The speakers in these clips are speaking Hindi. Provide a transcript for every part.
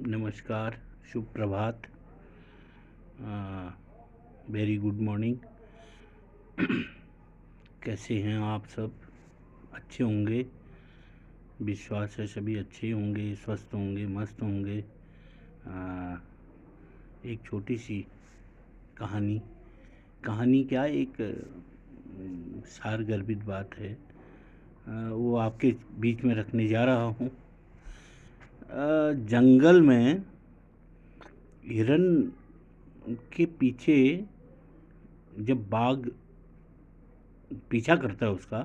नमस्कार, शुभ प्रभात, वेरी गुड मॉर्निंग। कैसे हैं आप सब? अच्छे होंगे, विश्वास है सभी अच्छे होंगे, स्वस्थ होंगे, मस्त होंगे। एक छोटी सी कहानी क्या, एक सारगर्भित बात है, वो आपके बीच में रखने जा रहा हूँ। जंगल में हिरन के पीछे जब बाघ पीछा करता है उसका,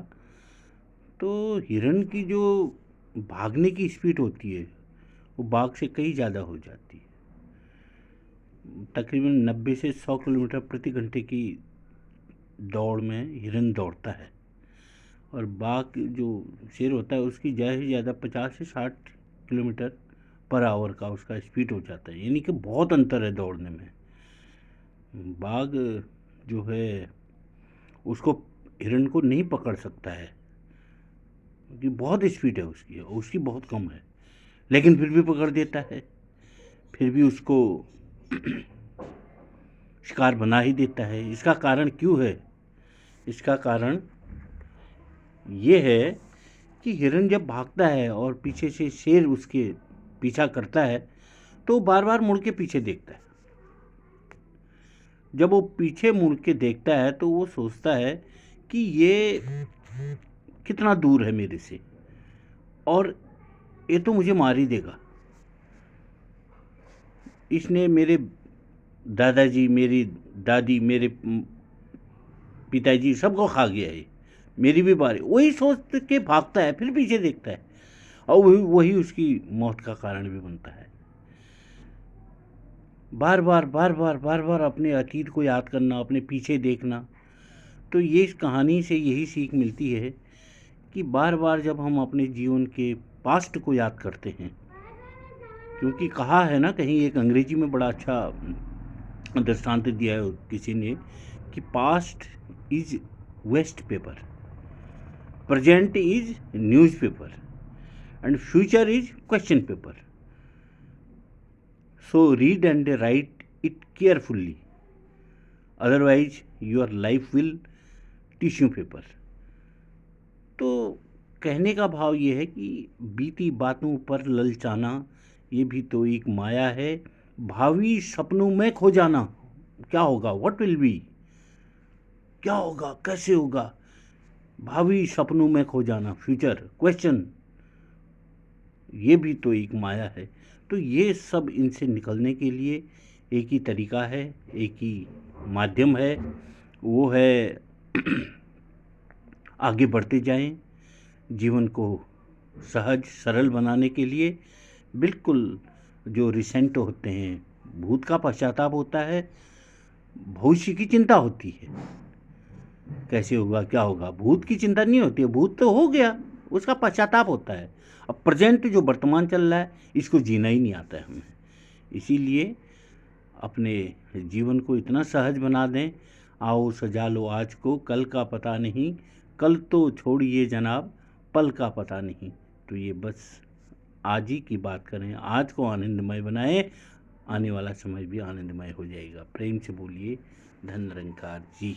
तो हिरन की जो भागने की स्पीड होती है वो बाघ से कहीं ज़्यादा हो जाती है। तकरीबन 90 से 100 किलोमीटर प्रति घंटे की दौड़ में हिरन दौड़ता है, और बाघ जो शेर होता है उसकी ज़्यादा से ज़्यादा 50 से 60 किलोमीटर पर आवर का उसका स्पीड हो जाता है। यानी कि बहुत अंतर है दौड़ने में। बाघ जो है उसको, हिरन को नहीं पकड़ सकता है क्योंकि बहुत स्पीड है उसकी, और उसकी बहुत कम है, लेकिन फिर भी पकड़ देता है, फिर भी उसको शिकार बना ही देता है। इसका कारण क्यों है? इसका कारण ये है कि हिरन जब भागता है और पीछे से शेर उसके पीछा करता है तो बार बार मुड़ के पीछे देखता है। जब वो पीछे मुड़ के देखता है तो वो सोचता है कि ये कितना दूर है मेरे से, और ये तो मुझे मार ही देगा। इसने मेरे दादाजी, मेरी दादी, मेरे पिताजी सबको खा गया है, मेरी भी बारी। वही सोच के भागता है, फिर पीछे देखता है, और वही उसकी मौत का कारण भी बनता है। बार बार अपने अतीत को याद करना, अपने पीछे देखना। तो ये इस कहानी से यही सीख मिलती है कि बार बार जब हम अपने जीवन के पास्ट को याद करते हैं, क्योंकि कहा है ना, कहीं एक अंग्रेजी में बड़ा अच्छा दृष्टांत दिया है किसी ने कि past is waste paper, present is newspaper, and future is question paper. So read and write it carefully, otherwise your life will tissue paper। तो कहने का भाव ये है कि बीती बातों पर ललचाना ये भी तो एक माया है। भावी सपनों में खो जाना, क्या होगा, व्हाट विल बी, क्या होगा, कैसे होगा, भावी सपनों में खो जाना, फ्यूचर क्वेश्चन, ये भी तो एक माया है। तो ये सब इनसे निकलने के लिए एक ही तरीका है, एक ही माध्यम है, वो है आगे बढ़ते जाएं। जीवन को सहज सरल बनाने के लिए बिल्कुल जो रिसेंट होते हैं, भूत का पश्चाताप होता है, भविष्य की चिंता होती है, कैसे होगा, क्या होगा। भूत की चिंता नहीं होती है, भूत तो हो गया, उसका पश्चाताप होता है। अब प्रेजेंट जो वर्तमान चल रहा है, इसको जीना ही नहीं आता है हमें। इसीलिए अपने जीवन को इतना सहज बना दें, आओ सजा लो आज को, कल का पता नहीं, कल तो छोड़िए जनाब, पल का पता नहीं। तो ये बस आज ही की बात करें, आज को आनंदमय बनाएं, आने वाला समय भी आनंदमय हो जाएगा। प्रेम से बोलिए धन निरंकार जी।